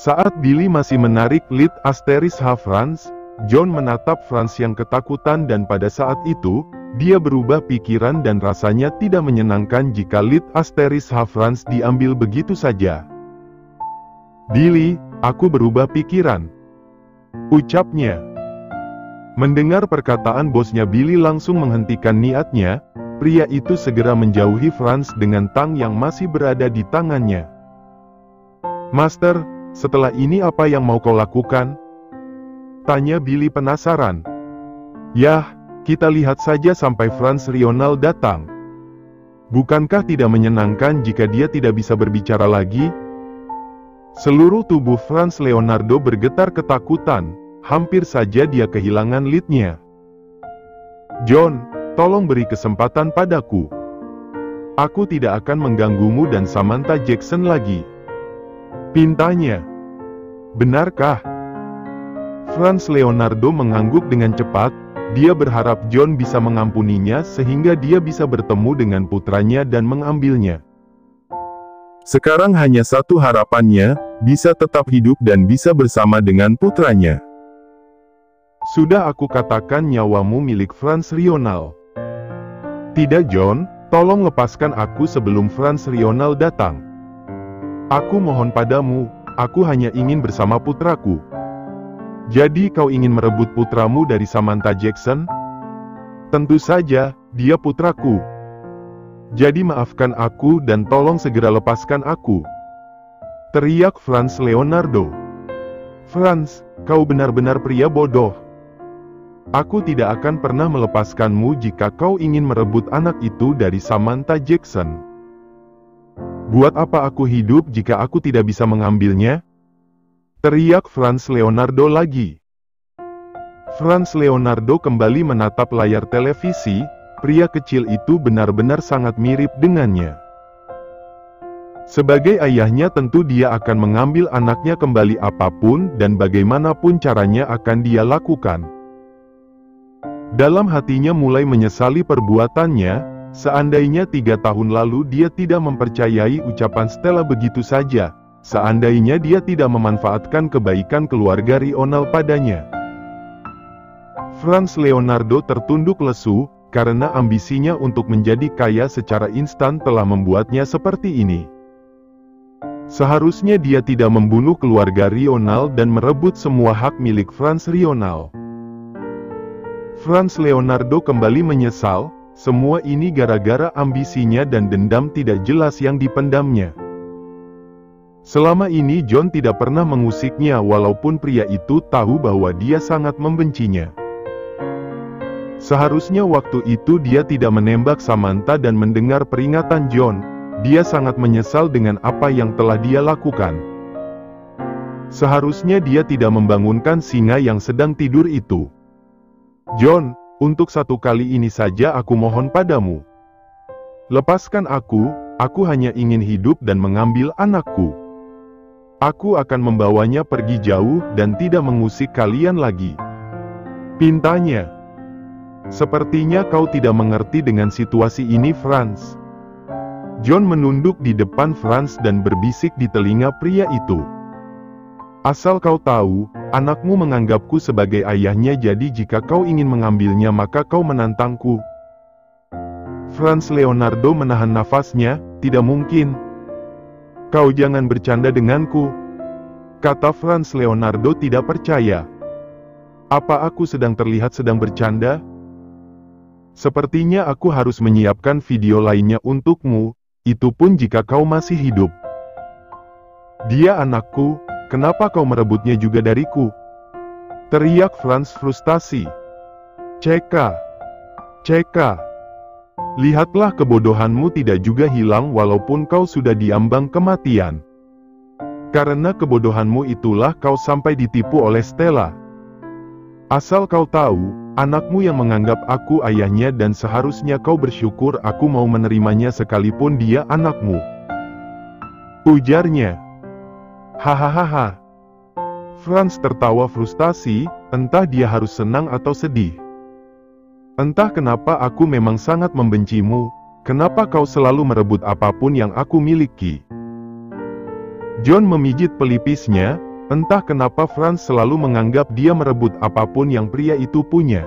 Saat Billy masih menarik lead *H Franz, John menatap Franz yang ketakutan dan pada saat itu, dia berubah pikiran dan rasanya tidak menyenangkan jika lead *H Franz diambil begitu saja. "Billy, aku berubah pikiran," ucapnya. Mendengar perkataan bosnya, Billy langsung menghentikan niatnya. Pria itu segera menjauhi Franz dengan tang yang masih berada di tangannya. "Master, setelah ini apa yang mau kau lakukan?" tanya Billy penasaran. "Yah, kita lihat saja sampai Franz Lionel datang. Bukankah tidak menyenangkan jika dia tidak bisa berbicara lagi?" Seluruh tubuh Franz Leonardo bergetar ketakutan, hampir saja dia kehilangan leadnya. "John, tolong beri kesempatan padaku. Aku tidak akan mengganggumu dan Samantha Jackson lagi," pintanya. "Benarkah?" Franz Leonardo mengangguk dengan cepat. Dia berharap John bisa mengampuninya sehingga dia bisa bertemu dengan putranya dan mengambilnya. Sekarang hanya satu harapannya, bisa tetap hidup dan bisa bersama dengan putranya. "Sudah aku katakan nyawamu milik Franz Lionel." "Tidak John, tolong lepaskan aku sebelum Franz Lionel datang. Aku mohon padamu, aku hanya ingin bersama putraku." "Jadi kau ingin merebut putramu dari Samantha Jackson?" "Tentu saja, dia putraku. Jadi maafkan aku dan tolong segera lepaskan aku," teriak Franz Leonardo. "Franz, kau benar-benar pria bodoh. Aku tidak akan pernah melepaskanmu jika kau ingin merebut anak itu dari Samantha Jackson. Buat apa aku hidup jika aku tidak bisa mengambilnya?" teriak Franz Leonardo lagi. Franz Leonardo kembali menatap layar televisi. Pria kecil itu benar-benar sangat mirip dengannya. Sebagai ayahnya tentu dia akan mengambil anaknya kembali apapun dan bagaimanapun caranya akan dia lakukan. Dalam hatinya mulai menyesali perbuatannya. Seandainya 3 tahun lalu dia tidak mempercayai ucapan Stella begitu saja. Seandainya dia tidak memanfaatkan kebaikan keluarga Lionel padanya. Franz Leonardo tertunduk lesu, karena ambisinya untuk menjadi kaya secara instan telah membuatnya seperti ini. Seharusnya dia tidak membunuh keluarga Lionel dan merebut semua hak milik Franz Lionel. Franz Leonardo kembali menyesal, semua ini gara-gara ambisinya dan dendam tidak jelas yang dipendamnya. Selama ini John tidak pernah mengusiknya walaupun pria itu tahu bahwa dia sangat membencinya. Seharusnya waktu itu dia tidak menembak Samantha dan mendengar peringatan John. Dia sangat menyesal dengan apa yang telah dia lakukan. Seharusnya dia tidak membangunkan singa yang sedang tidur itu. "John, untuk satu kali ini saja aku mohon padamu. Lepaskan aku hanya ingin hidup dan mengambil anakku. Aku akan membawanya pergi jauh dan tidak mengusik kalian lagi," pintanya. "Sepertinya kau tidak mengerti dengan situasi ini Franz." John menunduk di depan Franz dan berbisik di telinga pria itu. "Asal kau tahu, anakmu menganggapku sebagai ayahnya, jadi jika kau ingin mengambilnya maka kau menantangku." Franz Leonardo menahan nafasnya. "Tidak mungkin. Kau jangan bercanda denganku," kata Franz Leonardo tidak percaya. "Apa aku sedang terlihat sedang bercanda? Sepertinya aku harus menyiapkan video lainnya untukmu, itu pun jika kau masih hidup. Dia anakku, kenapa kau merebutnya juga dariku?" teriak Franz frustasi. "Ceka, lihatlah kebodohanmu tidak juga hilang walaupun kau sudah diambang kematian. Karena kebodohanmu itulah kau sampai ditipu oleh Stella. Asal kau tahu, anakmu yang menganggap aku ayahnya dan seharusnya kau bersyukur aku mau menerimanya sekalipun dia anakmu," ujarnya. "Hahaha." Franz tertawa frustasi, entah dia harus senang atau sedih. "Entah kenapa aku memang sangat membencimu, kenapa kau selalu merebut apapun yang aku miliki?" John memijit pelipisnya, Entah kenapa Franz selalu menganggap dia merebut apapun yang pria itu punya.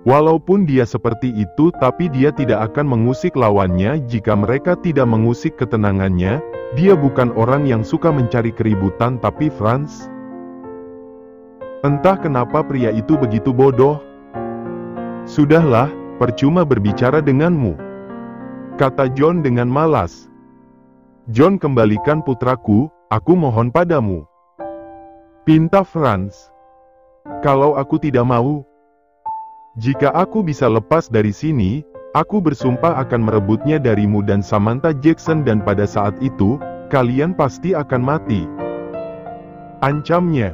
Walaupun dia seperti itu, tapi dia tidak akan mengusik lawannya jika mereka tidak mengusik ketenangannya. Dia bukan orang yang suka mencari keributan, tapi Franz... Entah kenapa pria itu begitu bodoh. Sudahlah, percuma berbicara denganmu, kata John dengan malas. John, kembalikan putraku, aku mohon padamu, pinta Franz. Kalau aku tidak mau, jika aku bisa lepas dari sini, aku bersumpah akan merebutnya darimu dan Samantha Jackson, dan pada saat itu, kalian pasti akan mati, ancamnya.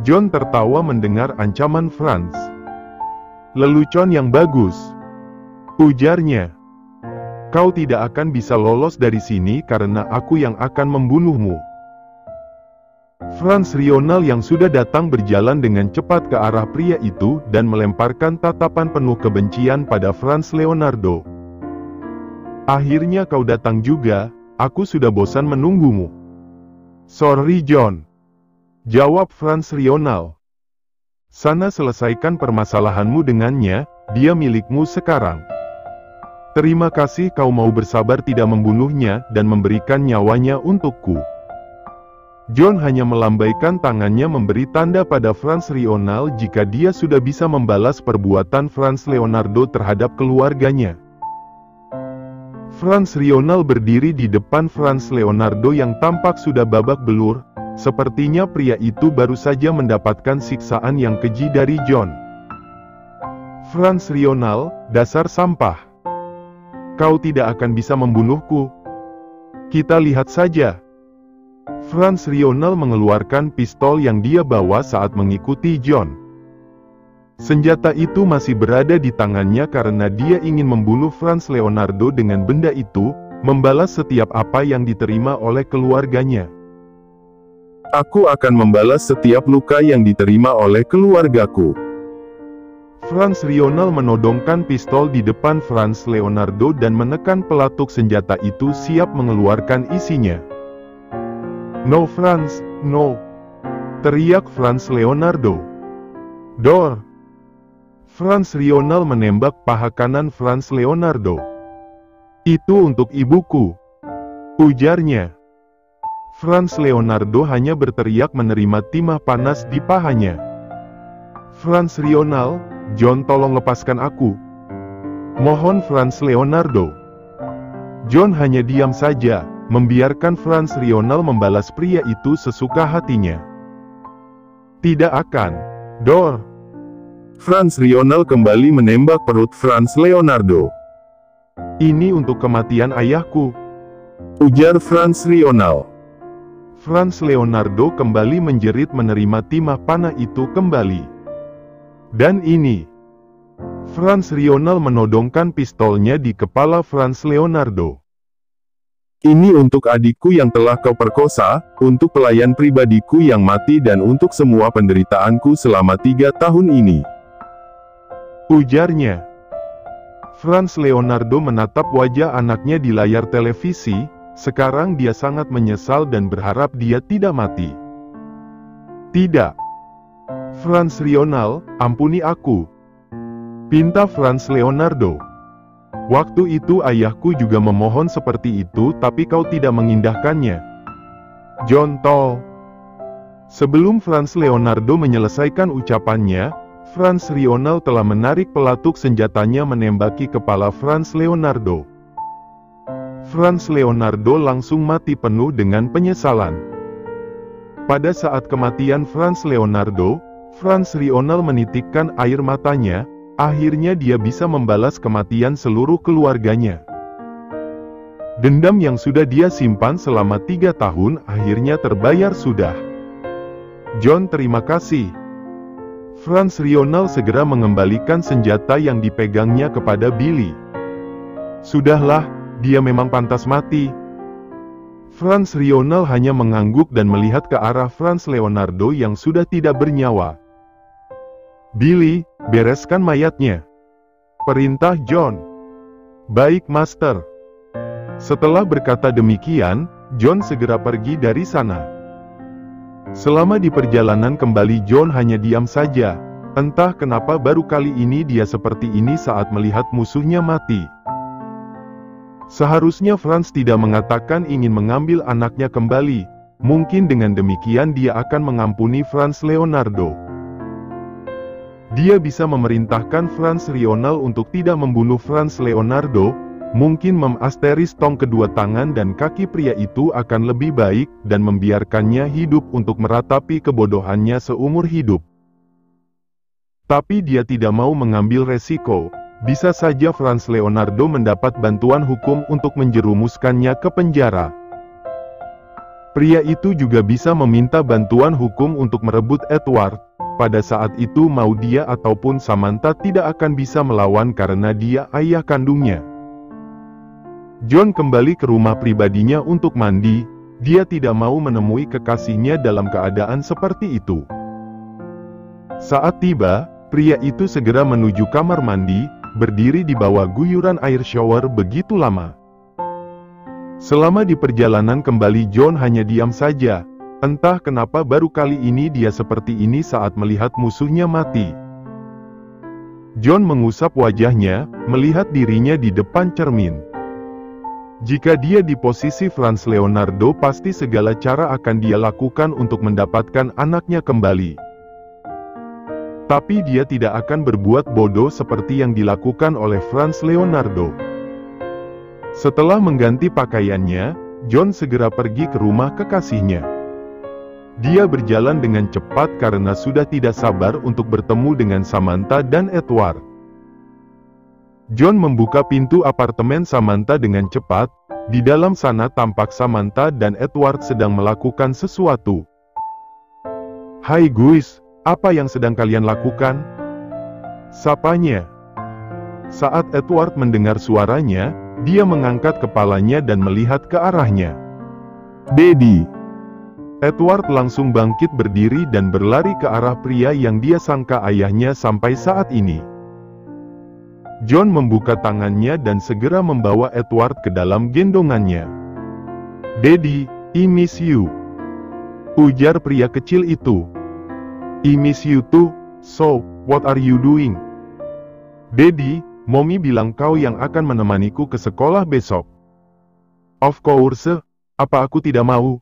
John tertawa mendengar ancaman Franz. Lelucon yang bagus, ujarnya. Kau tidak akan bisa lolos dari sini karena aku yang akan membunuhmu. Franz Rional yang sudah datang berjalan dengan cepat ke arah pria itu dan melemparkan tatapan penuh kebencian pada Franz Leonardo. Akhirnya kau datang juga, aku sudah bosan menunggumu. Sorry John, jawab Franz Rional. Sana selesaikan permasalahanmu dengannya, dia milikmu sekarang. Terima kasih kau mau bersabar tidak membunuhnya dan memberikan nyawanya untukku. John hanya melambaikan tangannya memberi tanda pada Franz Rional jika dia sudah bisa membalas perbuatan Franz Leonardo terhadap keluarganya. Franz Rional berdiri di depan Franz Leonardo yang tampak sudah babak belur. Sepertinya pria itu baru saja mendapatkan siksaan yang keji dari John. Franz Rional, dasar sampah. Kau tidak akan bisa membunuhku. Kita lihat saja. Franz Rional mengeluarkan pistol yang dia bawa saat mengikuti John. Senjata itu masih berada di tangannya karena dia ingin membunuh Franz Leonardo dengan benda itu, membalas setiap apa yang diterima oleh keluarganya. Aku akan membalas setiap luka yang diterima oleh keluargaku. Franz Rional menodongkan pistol di depan Franz Leonardo dan menekan pelatuk senjata itu siap mengeluarkan isinya. No Franz, no! Teriak Franz Leonardo. Dor! Franz Rional menembak paha kanan Franz Leonardo. Itu untuk ibuku, ujarnya. Franz Leonardo hanya berteriak menerima timah panas di pahanya. Franz Rional, John tolong lepaskan aku, mohon Franz Leonardo. John hanya diam saja, membiarkan Franz Rional membalas pria itu sesuka hatinya. Tidak akan, Dor! Franz Rional kembali menembak perut Franz Leonardo. Ini untuk kematian ayahku, ujar Franz Rional. Franz Leonardo kembali menjerit menerima timah panah itu kembali. Dan ini, Franz Rional menodongkan pistolnya di kepala Franz Leonardo. Ini untuk adikku yang telah kau perkosa, untuk pelayan pribadiku yang mati dan untuk semua penderitaanku selama 3 tahun ini, ujarnya. Franz Leonardo menatap wajah anaknya di layar televisi. Sekarang dia sangat menyesal dan berharap dia tidak mati. Tidak. Franz Rional, ampuni aku, pinta Franz Leonardo. Waktu itu ayahku juga memohon seperti itu, tapi kau tidak mengindahkannya. John Tol. Sebelum Franz Leonardo menyelesaikan ucapannya, Franz Rional telah menarik pelatuk senjatanya menembaki kepala Franz Leonardo. Franz Leonardo langsung mati penuh dengan penyesalan. Pada saat kematian Franz Leonardo, Franz Rional menitikkan air matanya, akhirnya dia bisa membalas kematian seluruh keluarganya. Dendam yang sudah dia simpan selama 3 tahun akhirnya terbayar sudah. John, terima kasih. Franz Rional segera mengembalikan senjata yang dipegangnya kepada Billy. Sudahlah, dia memang pantas mati. Franz Rional hanya mengangguk dan melihat ke arah Franz Leonardo yang sudah tidak bernyawa. Billy, bereskan mayatnya, perintah John. Baik, Master. Setelah berkata demikian, John segera pergi dari sana. Selama di perjalanan kembali John hanya diam saja. Entah kenapa baru kali ini dia seperti ini saat melihat musuhnya mati. Seharusnya Franz tidak mengatakan ingin mengambil anaknya kembali. Mungkin dengan demikian dia akan mengampuni Franz Leonardo. Dia bisa memerintahkan Franz Lionel untuk tidak membunuh Franz Leonardo. Mungkin tong kedua tangan dan kaki pria itu akan lebih baik dan membiarkannya hidup untuk meratapi kebodohannya seumur hidup. Tapi dia tidak mau mengambil resiko. Bisa saja Franz Leonardo mendapat bantuan hukum untuk menjerumuskannya ke penjara. Pria itu juga bisa meminta bantuan hukum untuk merebut Edward. Pada saat itu mau dia ataupun Samantha tidak akan bisa melawan karena dia ayah kandungnya. John kembali ke rumah pribadinya untuk mandi. Dia tidak mau menemui kekasihnya dalam keadaan seperti itu. Saat tiba, pria itu segera menuju kamar mandi, berdiri di bawah guyuran air shower begitu lama. Selama di perjalanan kembali John hanya diam saja. Entah kenapa baru kali ini dia seperti ini saat melihat musuhnya mati. John mengusap wajahnya, melihat dirinya di depan cermin. Jika dia di posisi Franz Leonardo, pasti segala cara akan dia lakukan untuk mendapatkan anaknya kembali. Tapi dia tidak akan berbuat bodoh seperti yang dilakukan oleh Franz Leonardo. Setelah mengganti pakaiannya, John segera pergi ke rumah kekasihnya. Dia berjalan dengan cepat karena sudah tidak sabar untuk bertemu dengan Samantha dan Edward. John membuka pintu apartemen Samantha dengan cepat. Di dalam sana tampak Samantha dan Edward sedang melakukan sesuatu. "Hai guys, apa yang sedang kalian lakukan?" sapanya. Saat Edward mendengar suaranya, dia mengangkat kepalanya dan melihat ke arahnya. "Daddy!" Edward langsung bangkit berdiri dan berlari ke arah pria yang dia sangka ayahnya sampai saat ini. John membuka tangannya dan segera membawa Edward ke dalam gendongannya. "Daddy, I miss you," ujar pria kecil itu. "I miss you too, so, what are you doing?" "Daddy, Mommy bilang kau yang akan menemaniku ke sekolah besok." "Of course, apa aku tidak mau?"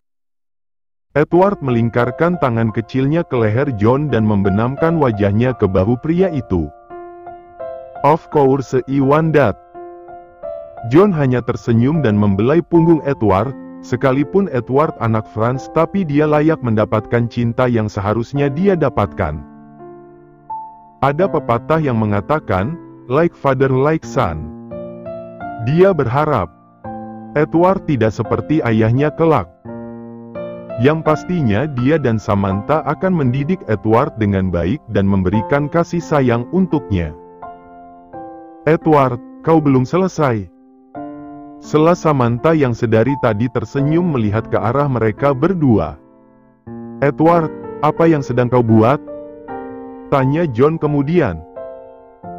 Edward melingkarkan tangan kecilnya ke leher John dan membenamkan wajahnya ke bahu pria itu. "Of course I want that." John hanya tersenyum dan membelai punggung Edward. Sekalipun Edward anak Franz, tapi dia layak mendapatkan cinta yang seharusnya dia dapatkan. Ada pepatah yang mengatakan, like father like son. Dia berharap Edward tidak seperti ayahnya kelak. Yang pastinya dia dan Samantha akan mendidik Edward dengan baik dan memberikan kasih sayang untuknya. "Edward, kau belum selesai." Sela Samantha yang sedari tadi tersenyum melihat ke arah mereka berdua. "Edward, apa yang sedang kau buat?" tanya John kemudian.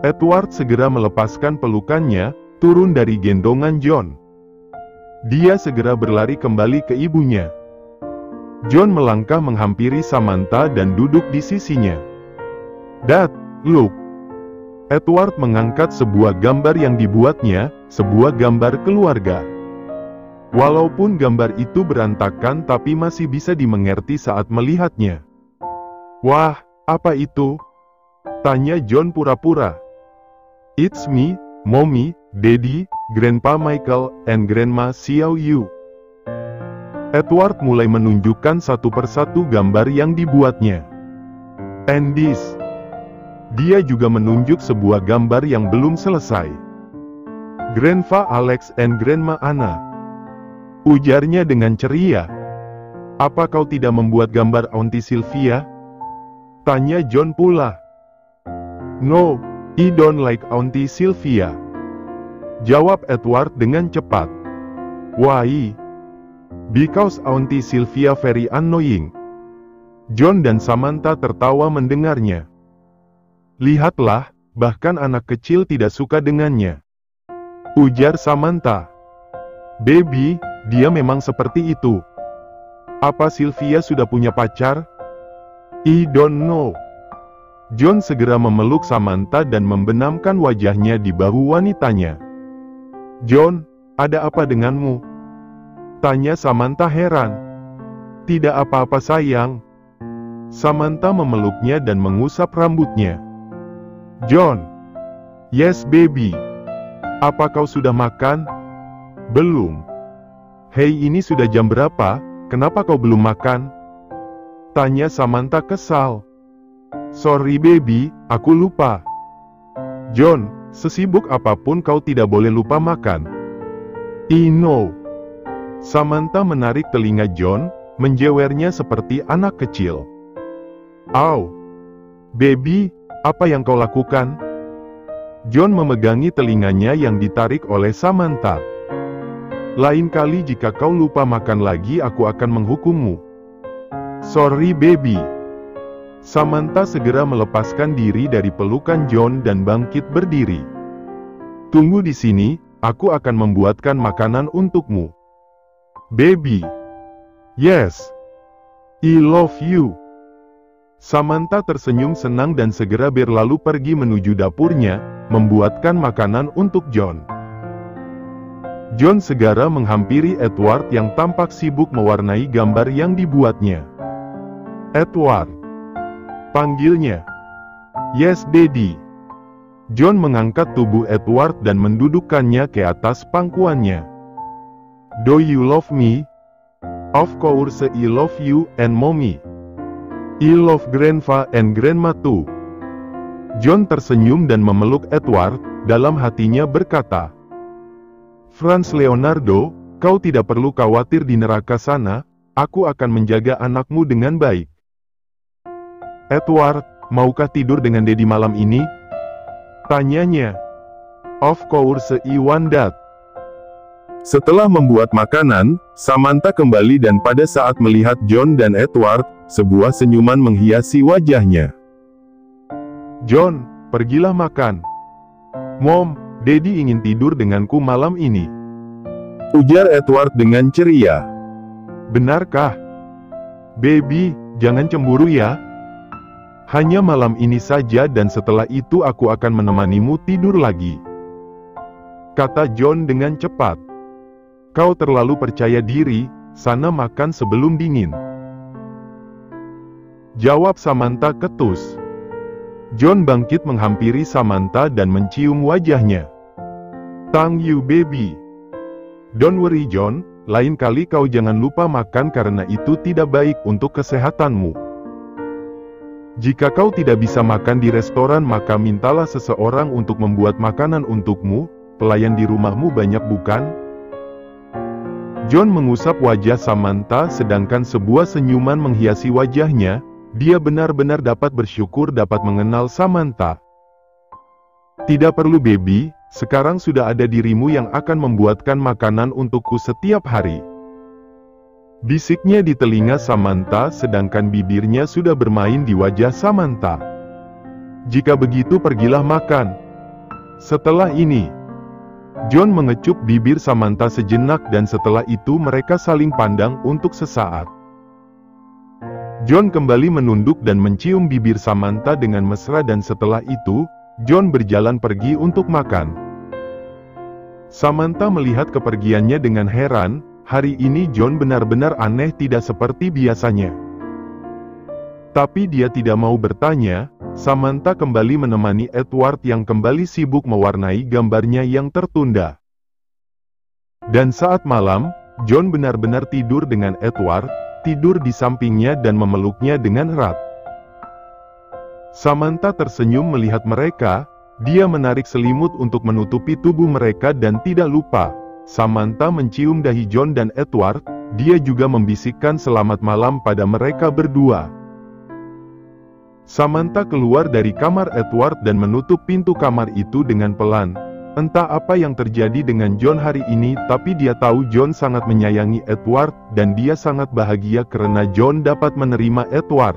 Edward segera melepaskan pelukannya, turun dari gendongan John. Dia segera berlari kembali ke ibunya. John melangkah menghampiri Samantha dan duduk di sisinya. "Dad, look." Edward mengangkat sebuah gambar yang dibuatnya, sebuah gambar keluarga. Walaupun gambar itu berantakan tapi masih bisa dimengerti saat melihatnya. "Wah, apa itu?" tanya John pura-pura. "It's me, Mommy, Daddy, Grandpa Michael, and Grandma Xiao Yu." Edward mulai menunjukkan satu persatu gambar yang dibuatnya. "And this." Dia juga menunjuk sebuah gambar yang belum selesai. "Grandpa Alex and Grandma Anna," ujarnya dengan ceria. "Apa kau tidak membuat gambar Auntie Sylvia?" tanya John pula. "No, I don't like Auntie Sylvia," jawab Edward dengan cepat. "Why?" "Because Auntie Sylvia very annoying." John dan Samantha tertawa mendengarnya. "Lihatlah, bahkan anak kecil tidak suka dengannya," ujar Samantha. "Baby, dia memang seperti itu." Apa Sylvia sudah punya pacar? I don't know. John segera memeluk Samantha dan membenamkan wajahnya di bahu wanitanya. John, ada apa denganmu? Tanya Samantha heran. Tidak apa-apa sayang. Samantha memeluknya dan mengusap rambutnya. John. Yes baby. Apa kau sudah makan? Belum. Hei, ini sudah jam berapa? Kenapa kau belum makan? Tanya Samantha kesal. Sorry baby, aku lupa. John, sesibuk apapun kau tidak boleh lupa makan. I know. Samantha menarik telinga John, menjewernya seperti anak kecil. Au. Baby, apa yang kau lakukan? John memegangi telinganya yang ditarik oleh Samantha. Lain kali jika kau lupa makan lagi aku akan menghukummu. Sorry baby. Samantha segera melepaskan diri dari pelukan John dan bangkit berdiri. Tunggu di sini, aku akan membuatkan makanan untukmu. Baby. Yes. I love you. Samantha tersenyum senang dan segera berlalu pergi menuju dapurnya, membuatkan makanan untuk John. John segera menghampiri Edward yang tampak sibuk mewarnai gambar yang dibuatnya. Edward. Panggilnya. Yes, Daddy. John mengangkat tubuh Edward dan mendudukkannya ke atas pangkuannya. Do you love me? Of course I love you and mommy. I love grandpa and grandma too. John tersenyum dan memeluk Edward, dalam hatinya berkata, Franz Leonardo, kau tidak perlu khawatir di neraka sana, aku akan menjaga anakmu dengan baik. Edward, maukah tidur dengan Daddy malam ini? Tanyanya. Of course I want that. Setelah membuat makanan, Samantha kembali dan pada saat melihat John dan Edward, sebuah senyuman menghiasi wajahnya. John, pergilah makan. Mom, Daddy ingin tidur denganku malam ini. Ujar Edward dengan ceria. Benarkah? Baby, jangan cemburu ya. Hanya malam ini saja dan setelah itu aku akan menemanimu tidur lagi. Kata John dengan cepat. Kau terlalu percaya diri, sana makan sebelum dingin. Jawab Samantha ketus. John bangkit menghampiri Samantha dan mencium wajahnya. Thank you baby. Don't worry John, lain kali kau jangan lupa makan karena itu tidak baik untuk kesehatanmu. Jika kau tidak bisa makan di restoran maka mintalah seseorang untuk membuat makanan untukmu, pelayan di rumahmu banyak bukan? John mengusap wajah Samantha sedangkan sebuah senyuman menghiasi wajahnya, dia benar-benar dapat bersyukur dapat mengenal Samantha. Tidak perlu baby, sekarang sudah ada dirimu yang akan membuatkan makanan untukku setiap hari. Bisiknya di telinga Samantha sedangkan bibirnya sudah bermain di wajah Samantha. Jika begitu pergilah makan. Setelah ini, John mengecup bibir Samantha sejenak dan setelah itu mereka saling pandang untuk sesaat. John kembali menunduk dan mencium bibir Samantha dengan mesra dan setelah itu, John berjalan pergi untuk makan. Samantha melihat kepergiannya dengan heran, hari ini John benar-benar aneh tidak seperti biasanya. Tapi dia tidak mau bertanya, Samantha kembali menemani Edward yang kembali sibuk mewarnai gambarnya yang tertunda. Dan saat malam, John benar-benar tidur dengan Edward, tidur di sampingnya dan memeluknya dengan erat. Samantha tersenyum melihat mereka, dia menarik selimut untuk menutupi tubuh mereka dan tidak lupa, Samantha mencium dahi John dan Edward, dia juga membisikkan selamat malam pada mereka berdua. Samantha keluar dari kamar Edward dan menutup pintu kamar itu dengan pelan. Entah apa yang terjadi dengan John hari ini, tapi dia tahu John sangat menyayangi Edward, dan dia sangat bahagia karena John dapat menerima Edward.